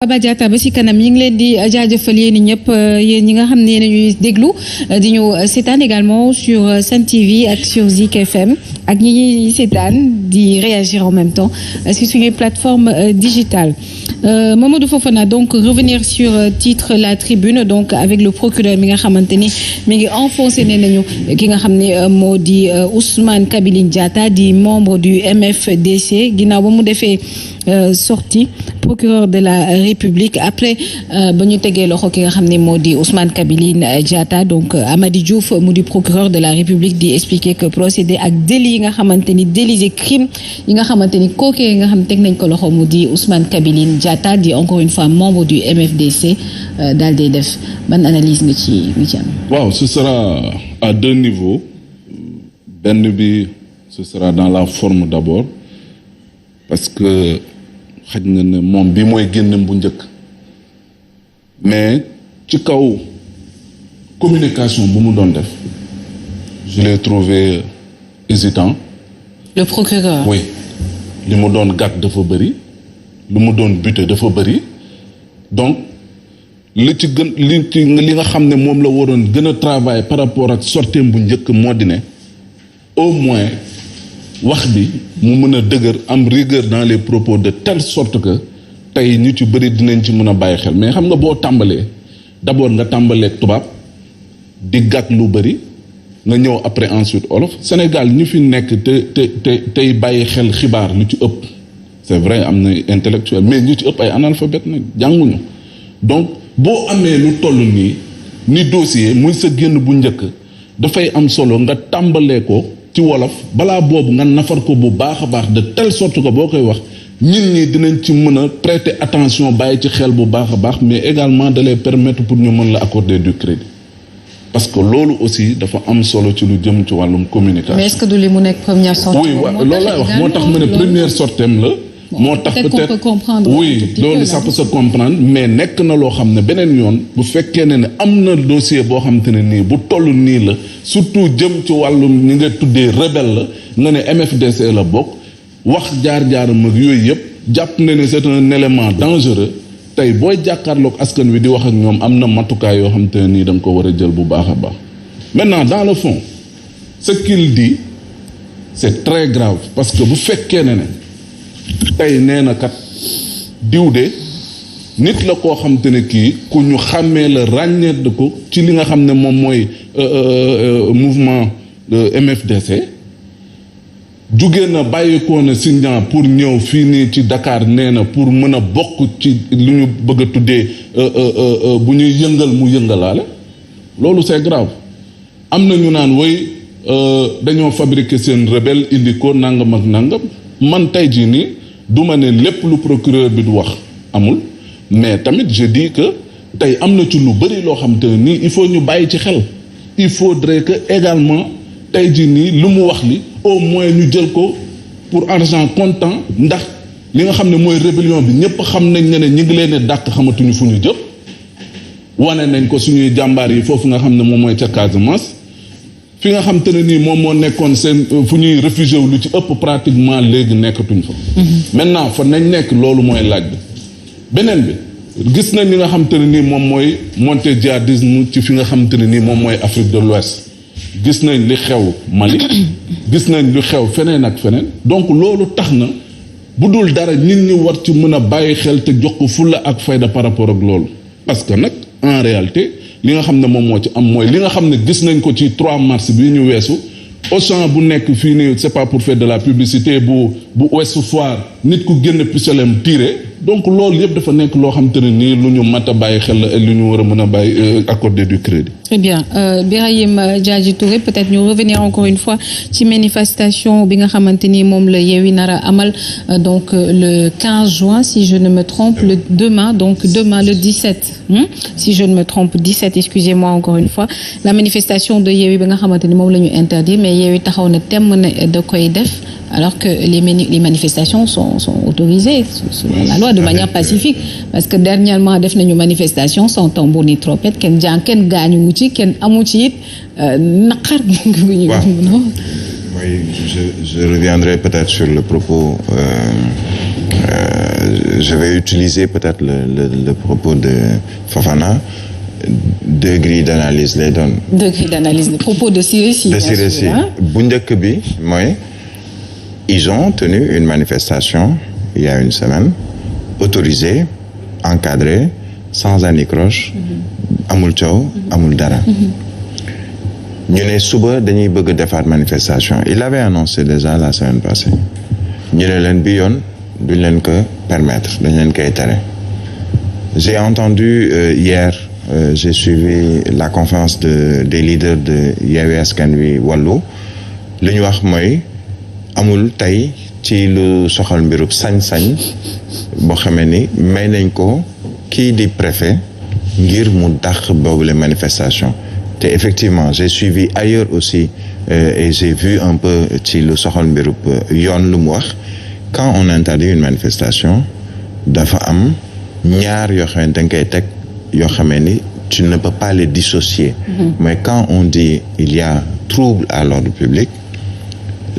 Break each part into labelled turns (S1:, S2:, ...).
S1: Aba Diatta ba ci kanam ñi ngi leen di jaajëfal yéen ñëpp yéen ñi nga xam ne ñuy déglu di ñu seetaan également sur Sen TV ak sur Zik FM ak ñi ñuy seetaan di réagir en même temps sur suñuy plateforme digitale. Mamadou Fofana donc revenir sur titre La Tribune donc avec le procureur mi nga xamante ni mi ngi enfoncé ne nañu ki nga xam ne moo di Ousmane Kabiline Diatta di membre du MFDC ginnaaw ba mu defee sortie procureur de la République après ba ñu tegee loxo ki nga xam ne moo di Ousmane Kabiline Diatta donc Amady Diouf mu di procureur de la République di expliquer que procédé ak délit yi nga xamante ni délit et crime yi nga xamante ni kookee nga xam teg nañ ko loxo mu di Ousmane Kabiline Diatta di encore une fois membre du MFDC daal di def ban analyse nga ci am.
S2: waaw ce sera à deux niveaux benn bi ce sera dans la forme d'abord parce que xaj na ne moom bi mooy génnam bu njëkk mais ci kaw communication bu mu doon def je l'ai trouvé hésitant.
S1: le procureur.
S2: oui li mu doon gàtt dafa bëri lu mu doon buté dafa bëri donc li nga xam ne moom la waroon gën a travailler par rapport ak sorteem bu njëkk moo di ne au moins wax bi mu mën a dëgër am rigueur dans les propos de telle sorte que tey nit yu bëri dinañ ci mën a bàyyi xel mais xam nga boo tàmbalee d'abord nga tàmbalee tubaab di gàtt lu bëri nga ñëw après ensuite olof Sénégal ñu fi nekk tey bàyyi xel xibaar lu ci ëpp c'est vrai am na intellectuel mais ñu ci ëpp ay analphabète nag jànguñu donc boo amee lu toll nii ni dossier muy sa génn bu njëkk dafay am solo nga tàmbalee ko ci wolof balaa boobu nga nafar ko bu baax a baax de telle sorte que boo koy wax nit ñi dinañ ci mën a prêter attention bàyyi ci xel bu baax a baax mais également de les permettre pour ñu mën la accorder du crédit parce que loolu aussi dafa am solo ci lu jëm ci wàllum communication.
S1: mais est-ce que du li mu nekk première sortie.
S2: oui waaw loolu laay wax moo tax ma ne première sorteem la. moo tax peut-être oui loolu ça peut se comprendre mais nekk na loo xam ne beneen yoon bu fekkee ne am na dossier boo xam te ne nii bu toll nii la surtout jëm ci wàllum ñi nga tuddee rebelle la nga ne MFDC la bokk wax jaar-jaaram ak yooyu yëpp jàpp na ne c'est un élément dangereux tey booy jàkkaarloog askan wi di wax ak ñoom am na matukaay yoo xam te ne nii da nga ko war a jël bu baax a baax maintenant dans le fond ce qu'il dit c'est très grave parce que bu fekkee ne tey nee na kat diw de nit la koo xam te ne kii ku ñu xàmmee la ràññeet ko ci li nga xam ne moom mooy mouvement MFDC jugee na bàyyikoo na Sindian pour ñëw fii nii ci Dakar nee na pour mën a bokk ci li ñu bëgg a tuddee bu ñuy yëngal mu yëngalaale loolu c'est grave am na ñu naan woy dañoo fabriquer seen rebelle indi ko nangam ak nangam man tey jii nii du ma ne lépp lu procureur bi du wax amul mais tamit je dis que tey am na ci lu bëri loo xam te ne nii il faut ñu bàyyi ci xel il faudrait que également tey jii nii lu mu wax li au moins ñu jël ko pour argent comptant ndax li nga xam ne mooy rébellion bi ñëpp xam nañ ne ñi ngi leen dàq xamatuñu fu ñu jëm wane nañ ko suñuy jàmbaar yi foofu nga xam ne moom mooy ca Casamance fi nga xam te ne nii moom moo nekkoon seen fu ñuy réfugié wu lu ci ëpp pratiquement léegi nekkatuñ fa. maintenant fa nañ nekk loolu mooy laaj bi. beneen bi gis nañ li nga xam te ne nii moom mooy montée djihadisme ci fi nga xam te ne nii moom mooy Afrique de l'Ouest gis nañ li xew Mali gis nañ lu xew feneen ak feneen donc loolu tax na bu dul dara nit ñi war ci mën a bàyyi xel te jox ko fulla ak fayda par rapport ak loolu parce que nag en réalité. li nga xam ne moom moo ci am mooy li nga xam ne gis nañ ko ci 3 mars bi ñu weesu Auchan bu nekk fii nii c'est pas pour faire de la publicité bu Ouest Foire nit ku génn pistolem tiré donc loolu yëpp dafa nekk loo xam te ne nii lu ñu mat a bàyyi xel la lu ñu war a mën a bàyyi accorder du crédit. Très
S1: bien Birahim Diadji Touré peut-être ñu revenir encore une fois ci manifestation bi nga xamante ni moom la Yewwi nar a amal donc le 15 juin si je ne me trompe le demain le 17 si je ne me trompe 17 excusez-moi encore une fois la manifestation de Yewwi bi nga xamante ni moom la ñu interdit mais Yewwi taxaw na temm ne da koy def alors que les manifestations sont autorisées selon la loi de manière pacifique parce que dernièrement def nañu manifestation sans tambour ni trompette kenn gaañu wu ci kenn amu ci it naqar gu ñu
S3: oui je reviendrai peut-être sur le propos je vais utiliser peut-être le propos de Fofana. 2 grilles d'analyse lay doon.
S1: 2 grilles d'analyse, le propos de Siré Sy.
S3: De Siré Sy bu njëkk bi mooy ils ont tenu une manifestation il y a une semaine autorisée, encadrée, sans anicroche, amul coow, amul dara. ñu ne suba dañuy bëgg defaat manifestation il avait annoncé déjà la semaine passée ñu ne leen bi yoon duñ leen ko permettre dañ leen koy tere. J'ai entendu hier j'ai suivi la conférence des leaders de Yewwi Askan Wi Wallu li ñu wax mooy amul tey ci lu soxal mbirub sañ-sañ boo xamee ni may nañ ko kii di préfet ngir mu dàq boobu les manifestations te effectivement j'ai suivi ailleurs aussi et j'ai vu un peu ci lu soxal mbirub yoon lu mu wax quand on interdit une manifestation dafa am ñaar yoo xam ne da nga koy teg yoo xamee ni tu ne peux pas les dissocier. Mais quand on dit il y a trouble à l'ordre public,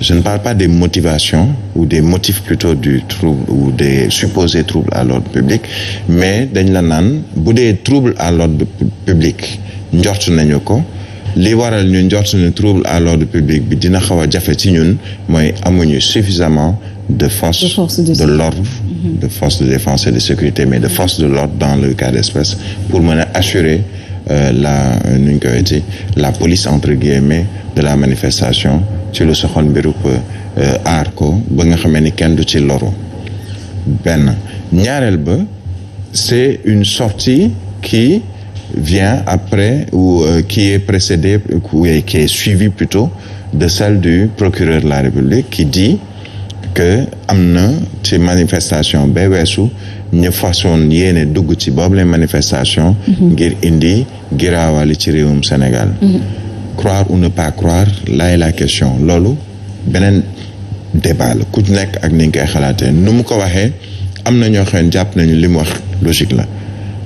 S3: je ne parle pas des motivations ou des motifs plutôt du trouble ou des supposés troubles à l'ordre public, mais dañ la naan bu dee trouble à l'ordre public njort nañu ko li waral ñu njort ne trouble à l'ordre public bi dina xaw a jafe ci ñun mooy amuñu suffisamment de forces de l'ordre, de forces de défense et de sécurité, mais de forces de l'ordre dans le cas d'espèce pour mën a assurer nu ñu koy waxee la police entre guillemets de la manifestation ci lu soxal mbirub aar ko ba nga xamee ni kenn du ci loru. Benn ñaareel ba c'est une sortie qui vient après ou qui est précédée ou qui est suivie plutôt de celle du procureur de la République qui dit que am na ci manifestation ba weesu ñu façon yéene dugg ci boobu les manifestations ngir indi giraawali ci réewum Sénégal. Croire ou ne pas croire là est la question loolu beneen débat la ku nekk ak ni nga koy xalaatee nu mu ko waxee am na ñoo xam ne jàpp nañu li mu wax logique la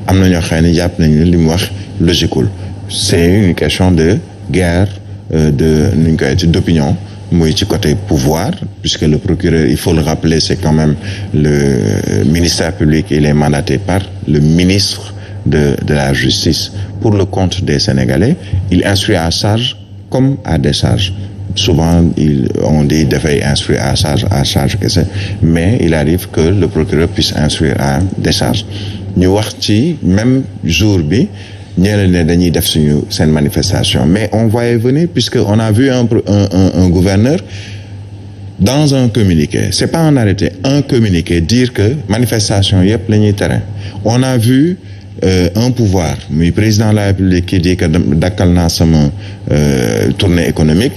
S3: am na ñoo xam ne jàpp nañu li mu wax logiqueul c'est une question de guerre de nu ñu koy d'opinion muy ci côté pouvoir puisque le procureur il faut le rappeler c'est quand même le ministère public il est mandaté par le ministre de la justice pour le compte des Sénégalais il instruit à charge comme à décharge souvent on dit dafay instruire à charge kese mais il arrive que le procureur puisse instruire à décharge ñu wax ci même jour bi ñeneen ne dañuy def seen manifestation mais on voyait venir puisque on a vu un gouverneur dans un communiqué c'est pas un arrêté un communiqué dire que manifestation yëpp la ñuy tere on a vu un pouvoir muy président de la République qui dit que dakkal naa sama tournée économique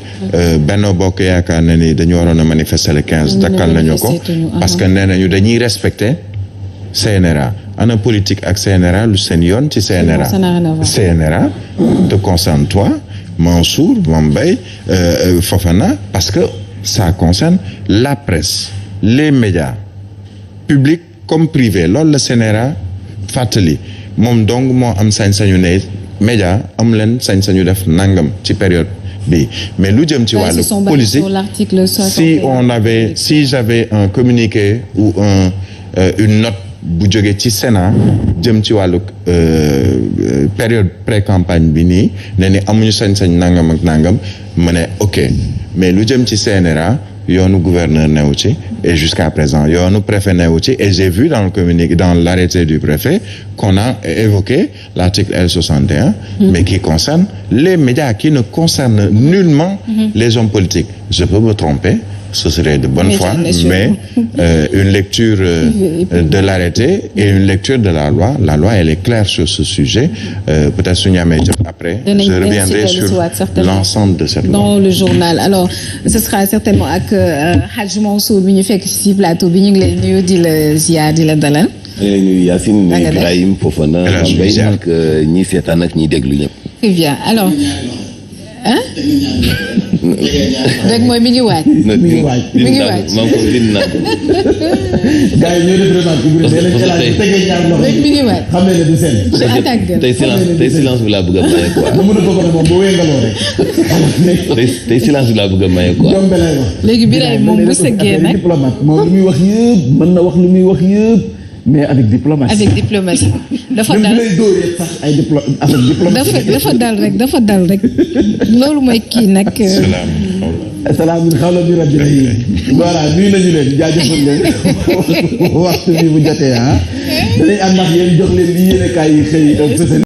S3: Benno Bokk Yaakaar ne ni dañu waroon a manifester le 15 dakkal nañu ko parce que nee nañu dañuy respecter CNRA ana politique ak CNRA lu seen yoon ci CNRA CNRA te concerne toi Mansour Mbaye Fofana parce que ça concerne la presse les médias publics comme privés loolu la CNRA fàttali moom donc moo am sañ-sañu ne média am leen sañ-sañu def nangam ci période bi mais lu jëm ci wàllu politique si j'avais un communiqué ou une note bu jógee ci Sénat jëm ci wàllu période pré-campagne bi nii ne ni amuñu sañ-sañ nangam ak nangam ma ne ok mais lu jëm ci CNRA yoonu gouverneur newu ci et jusqu'à présent yoonu préfet newu ci et j'ai vu dans le communiqué dans l'arrêté du préfet qu'on a évoqué l'article L61 mais qui concerne les médias qui ne concernent nullement les hommes politiques je peux me tromper ce serait de bonne foi mais une lecture de l'arrêté et une lecture de la loi elle est claire sur ce sujet peut-être suñu amee jot après je reviendrai sur l'ensemble de cette loi
S1: dans le journal alors ce sera certainement ak Hadj Mansour bi ñu fekk ci plateau bi ñu ngi lay nuyu di la ziar di la dalal
S4: nuyu Yacine nuyu Ibrahim Fofana Mbaye ak ñi seetaan ak ñi déglu ñëpp
S1: très bien alors rek mooy mi ngi waaj.
S5: mi ngi waaj
S4: maa ngi ko bind naa ko.
S5: gars yi ñoo def remarque bu dee leen tegee ñaar loxo
S1: rek mi ngi waaj.
S5: xam ne du seen.
S4: tey silence bi laa bëgg a maye quoi.
S5: bu mën a bokk moom boo wéngaloo rek.
S4: tey silence bi laa bëgg a maye quoi.
S5: jombe lay wax.
S1: léegi Birahim moom bu sëggee nag
S5: diplomate moom lu muy wax yëpp mën na wax lu muy wax yëpp mais avec diplomatie.
S1: avec diplomatie. dafa dal
S5: sax ay avec diplomatie.
S1: dafa dal rek loolu mooy kii nag.
S5: salaam xawla bi rabbi rahim. voilà nuyu nañu leen jaajëfal leen waxtu bi bu jotee danañ ànd ak yéen jox leen li yéene kaay yi xëy